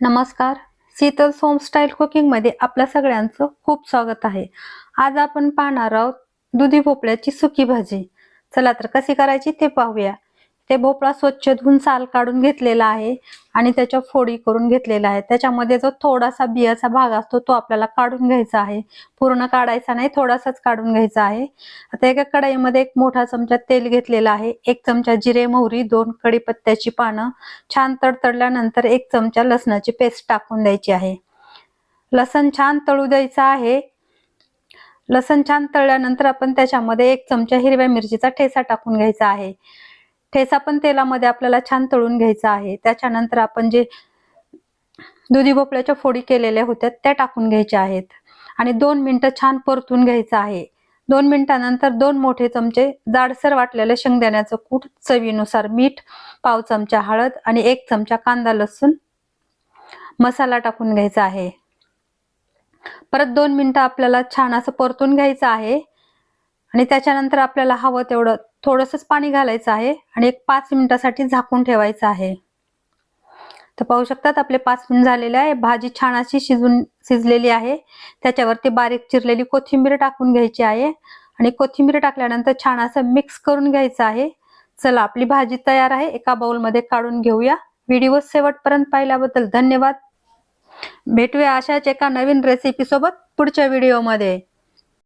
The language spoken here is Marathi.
नमस्कार. शीतल होम स्टाईल कुकिंग मध्ये आपल्या सगळ्यांचं खूप स्वागत आहे. आज आपण पाहणार आहोत दुधी भोपळ्याची सुकी भाजी. चला तर कशी करायची ते पाहूया. ते भोपळा स्वच्छ धुवून साल काढून घेतलेला आहे आणि त्याच्या फोडी करून घेतलेला आहे. त्याच्यामध्ये जो थोडासा बियाचा भाग असतो तो आपल्याला काढून घ्यायचा आहे. पूर्ण काढायचा नाही, थोडासाच काढून घ्यायचा आहे. आता एका कढईमध्ये एक मोठा चमचा तेल घेतलेला आहे. 1 चमचा जिरे मोहरी, 2 कढीपत्त्याची पानं छान तडतडल्यानंतर 1 चमचा लसणाची पेस्ट टाकून द्यायची आहे. लसण छान तळू द्यायचं आहे. लसण छान तळल्यानंतर आपण त्याच्यामध्ये 1 चमचा हिरव्या मिरचीचा ठेचा टाकून घ्यायचा आहे. ठेचा पण तेलामध्ये आपल्याला छान तळून घ्यायचा आहे. त्याच्यानंतर आपण जे दुधी भोपळ्याच्या फोडी केलेल्या होत्या त्या टाकून घ्यायच्या आहेत आणि 2 मिनिटं छान परतून घ्यायचं आहे. 2 मिनिटांनंतर 2 मोठे चमचे जाडसर वाटलेले शेंगदाण्याचं कूट, चवीनुसार मीठ, पाव चमचा हळद आणि 1 चमचा कांदा लसूण मसाला टाकून घ्यायचा आहे. परत 2 मिनिटं आपल्याला छान असं परतून घ्यायचं आहे आणि त्याच्यानंतर आपल्याला हवं तेवढं थोडंसंच पाणी घालायचं आहे आणि 5 मिनिटासाठी झाकून ठेवायचं आहे. तर पाहू शकतात आपले 5 मिनिट झालेले आहे. भाजी छान अशी शिजलेली आहे. त्याच्यावरती बारीक चिरलेली कोथिंबीर टाकून घ्यायची आहे आणि कोथिंबीर टाकल्यानंतर छान असं मिक्स करून घ्यायचं आहे. चला आपली भाजी तयार आहे. एका बाउल मध्ये काढून घेऊया. व्हिडिओ शेवटपर्यंत पाहिल्याबद्दल धन्यवाद. भेटूया अशाच एका नवीन रेसिपी सोबत पुढच्या व्हिडिओ मध्ये.